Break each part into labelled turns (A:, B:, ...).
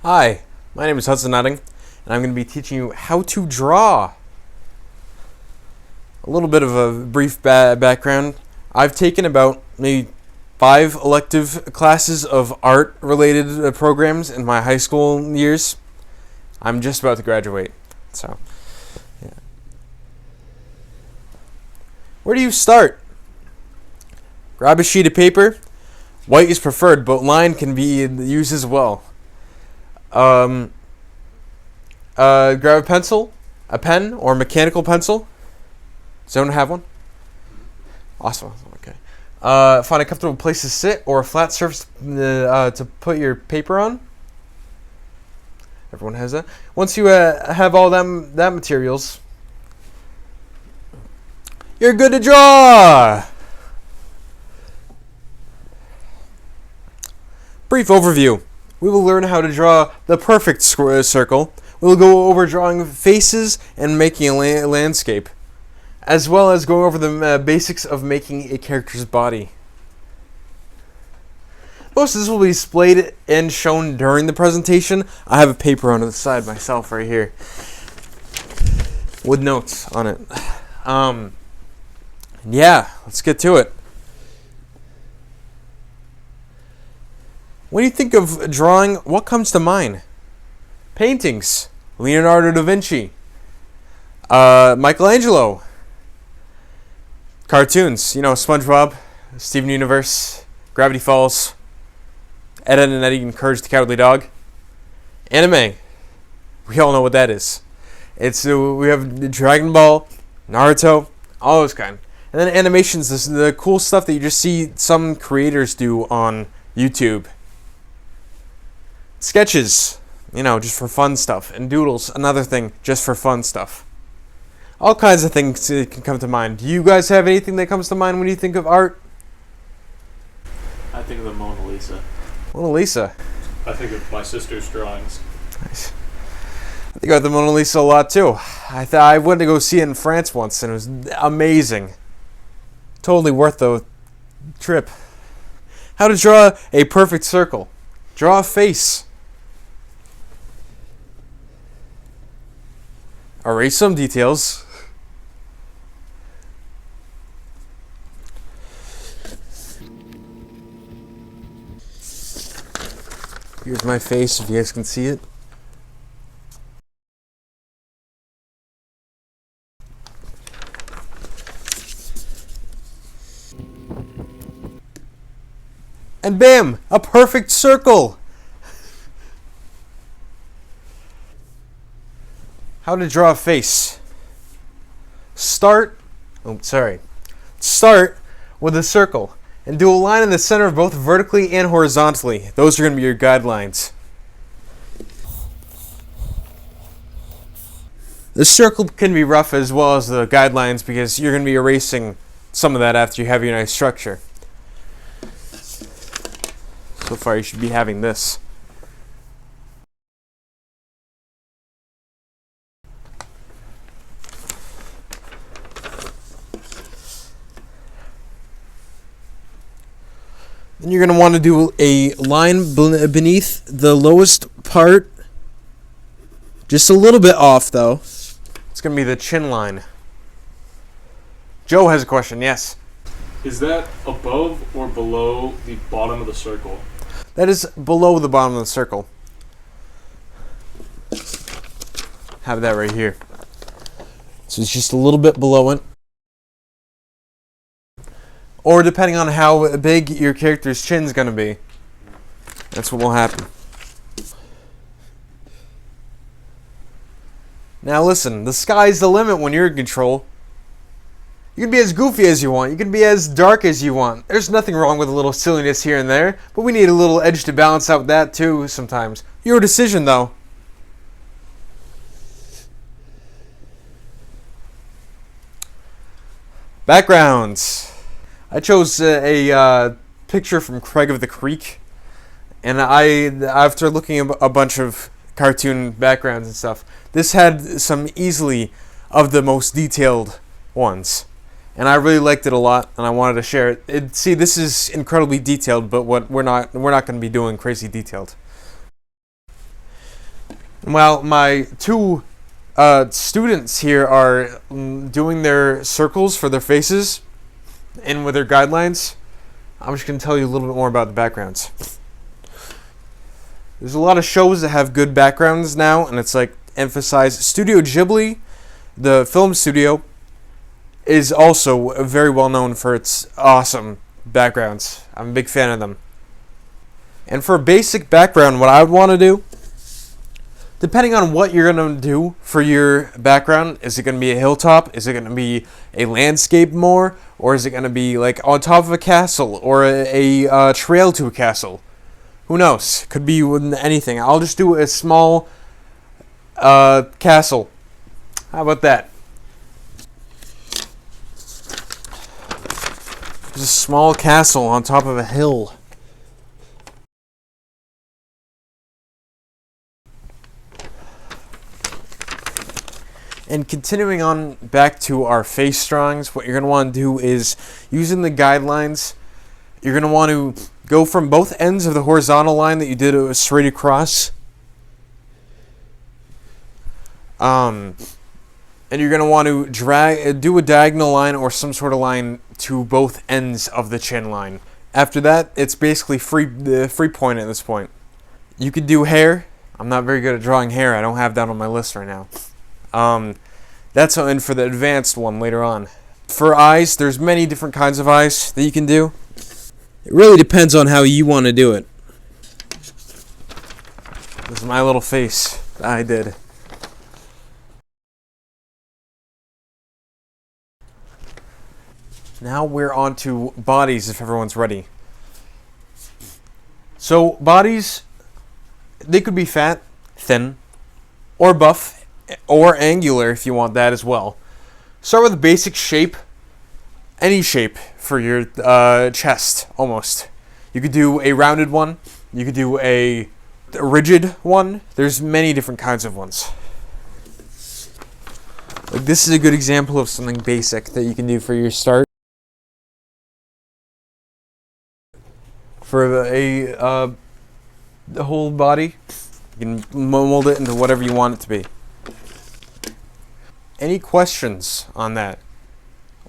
A: Hi, my name is Hudson Nutting, and I'm going to be teaching you how to draw. A little bit of a brief background. I've taken about maybe 5 elective classes of art-related programs in my high school years. I'm just about to graduate, so yeah. Where do you start? Grab a sheet of paper. White is preferred, but line can be used as well. Grab a pencil, a pen, or mechanical pencil. Does anyone have one? Awesome. Okay. Find a comfortable place to sit or a flat surface to put your paper on. Everyone has that. Once you have all that materials, you're good to draw. Brief overview. We will learn how to draw the perfect circle. We will go over drawing faces and making a landscape, as well as going over the basics of making a character's body. Most of this will be displayed and shown during the presentation. I have a paper on the side myself right here with notes on it. Yeah, let's get to it. When you think of drawing, what comes to mind? Paintings. Leonardo da Vinci. Michelangelo. Cartoons. SpongeBob, Steven Universe, Gravity Falls, Ed, Edd and Eddy, and Courage the Cowardly Dog. Anime. We all know what that is. We have Dragon Ball, Naruto, all those kind. And then animations, the cool stuff that you just see some creators do on YouTube. Sketches, just for fun stuff. And doodles, another thing, just for fun stuff. All kinds of things can come to mind. Do you guys have anything that comes to mind when you think of art?
B: I think of the Mona Lisa.
A: Mona Lisa.
B: I think of my sister's drawings.
A: Nice. I think about the Mona Lisa a lot too. I went to go see it in France once, and it was amazing. Totally worth the trip. How to draw a perfect circle. Draw a face. Erase some details. Here's my face if you guys can see it. And bam! A perfect circle! How to draw a face. Start with a circle and do a line in the center both vertically and horizontally. Those are going to be your guidelines. The circle can be rough as well as the guidelines because you're going to be erasing some of that after you have your nice structure. So far you should be having this. Then you're going to want to do a line beneath the lowest part. Just a little bit off, though. It's going to be the chin line. Joe has a question, yes.
B: Is that above or below the bottom of the circle?
A: That is below the bottom of the circle. Have that right here. So it's just a little bit below it. Or depending on how big your character's chin's going to be. That's what will happen. Now listen, the sky's the limit when you're in control. You can be as goofy as you want. You can be as dark as you want. There's nothing wrong with a little silliness here and there, but we need a little edge to balance out that too sometimes. Your decision though. Backgrounds. I chose a picture from Craig of the Creek, and after looking at a bunch of cartoon backgrounds and stuff, this had some easily of the most detailed ones. And I really liked it a lot, and I wanted to share it. See, this is incredibly detailed, but we're not going to be doing crazy detailed. While my two students here are doing their circles for their faces and with their guidelines, I'm just going to tell you a little bit more about the backgrounds. There's a lot of shows that have good backgrounds now, and it's like emphasized. Studio Ghibli, the film studio, is also very well known for its awesome backgrounds. I'm a big fan of them. And for a basic background, what I would want to do, depending on what you're going to do for your background, is it going to be a hilltop? Is it going to be a landscape more? Or is it going to be like on top of a castle or a trail to a castle? Who knows? Could be anything. I'll just do a small castle. How about that? Just a small castle on top of a hill. And continuing on back to our face drawings, what you're going to want to do is, using the guidelines, you're going to want to go from both ends of the horizontal line that you did straight across. And you're going to want to do a diagonal line or some sort of line to both ends of the chin line. After that, it's basically free point at this point. You could do hair. I'm not very good at drawing hair. I don't have that on my list right now. That's in for the advanced one later on. For eyes, there's many different kinds of eyes that you can do. It really depends on how you want to do it. This is my little face that I did. Now we're on to bodies, if everyone's ready. So bodies, they could be fat, thin, or buff, or angular if you want that as well. Start with a basic shape. Any shape for your chest, almost. You could do a rounded one. You could do a rigid one. There's many different kinds of ones. Like this is a good example of something basic that you can do for your start. For the whole body, you can mold it into whatever you want it to be. Any questions on that?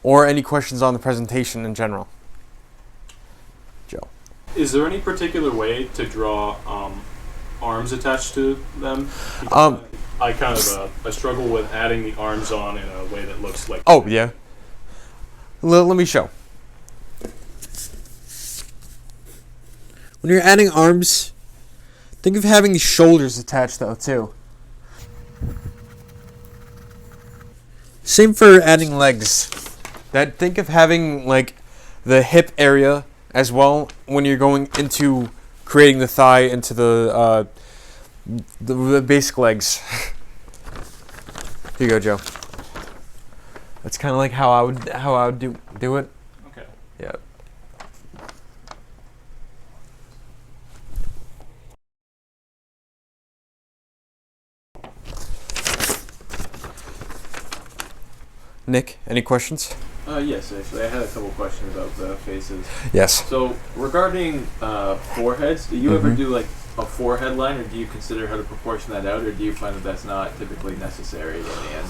A: Or any questions on the presentation in general? Joe.
B: Is there any particular way to draw arms attached to them? I kind of I struggle with adding the arms on in a way that looks like...
A: Oh, yeah. Let me show. When you're adding arms, think of having the shoulders attached though, too. Same for adding legs. Think of having like the hip area as well when you're going into creating the thigh into the basic legs. Here you go, Joe. That's kind of like how I would do it.
B: Okay.
A: Yeah. Nick, any questions?
C: Yes, actually, I had a couple questions about the faces.
A: Yes.
C: So, regarding foreheads, do you ever do like a forehead line, or do you consider how to proportion that out, or do you find that that's not typically necessary in the end?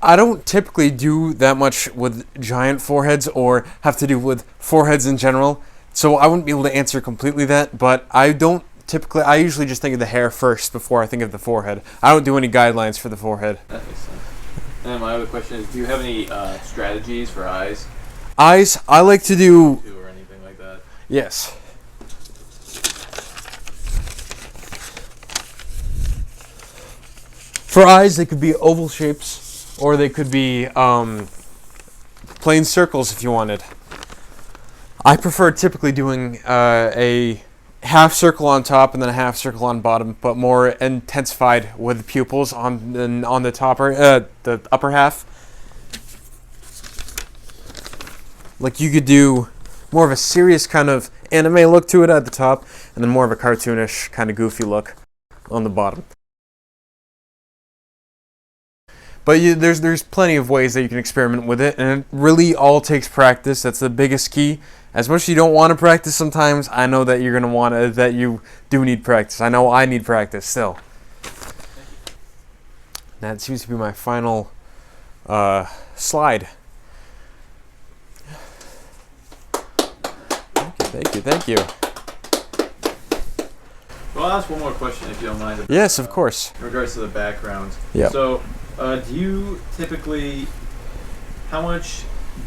A: I don't typically do that much with giant foreheads or have to do with foreheads in general, so I wouldn't be able to answer completely that, but I usually just think of the hair first before I think of the forehead. I don't do any guidelines for the forehead.
C: That makes sense. And then my other question is, do you have any strategies for eyes?
A: Eyes, I like to do...
C: Or anything like that?
A: Yes. For eyes, they could be oval shapes, or they could be plain circles if you wanted. I prefer typically doing a half circle on top and then a half circle on bottom, but more intensified with the pupils on the the upper half. Like you could do more of a serious kind of anime look to it at the top, and then more of a cartoonish kind of goofy look on the bottom. But there's plenty of ways that you can experiment with it, and it really all takes practice. That's the biggest key. As much as you don't want to practice sometimes, I know that you're going to want to, that you do need practice. I know I need practice still. That seems to be my final slide. Thank you.
C: Well, I'll ask one more question if you don't mind.
A: Yes, of course.
C: In regards to the background.
A: Yeah.
C: So, do you typically, how much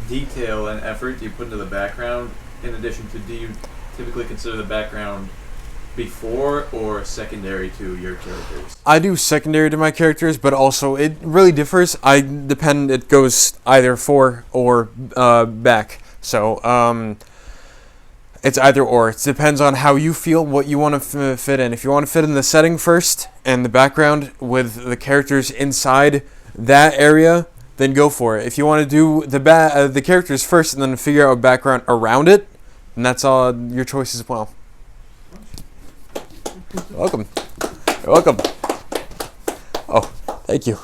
C: detail and effort do you put into the background? In addition to, do you typically consider the background before or secondary to your characters?
A: I do secondary to my characters, but also it really differs. It goes either for or back. So, it's either or. It depends on how you feel, what you want to fit in. If you want to fit in the setting first and the background with the characters inside that area, then go for it. If you want to do the characters first and then figure out a background around it, then that's all your choice as well. You're welcome. Oh, thank you.